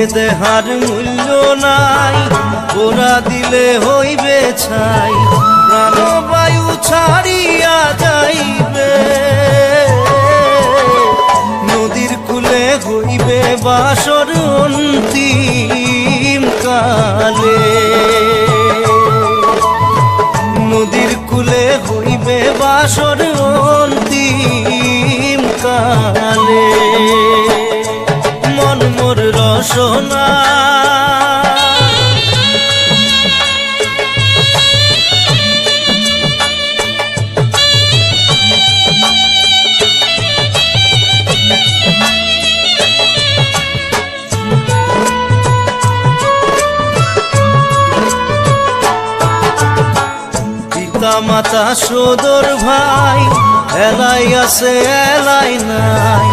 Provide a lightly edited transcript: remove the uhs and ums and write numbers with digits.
এ দেহার মূল্য নাই, ওরা দিলে হইবে ছাই, প্রাণবায়ু ছাড়িয়া যাইবে। নদীর কূলে হইবে বাসর অন্তিম কালে, নদীর কূলে হইবে বাসর অন্তিম কালে। মন মোর রসনা মাতা সদর ভাই, এলাই আছে এলাই নাই,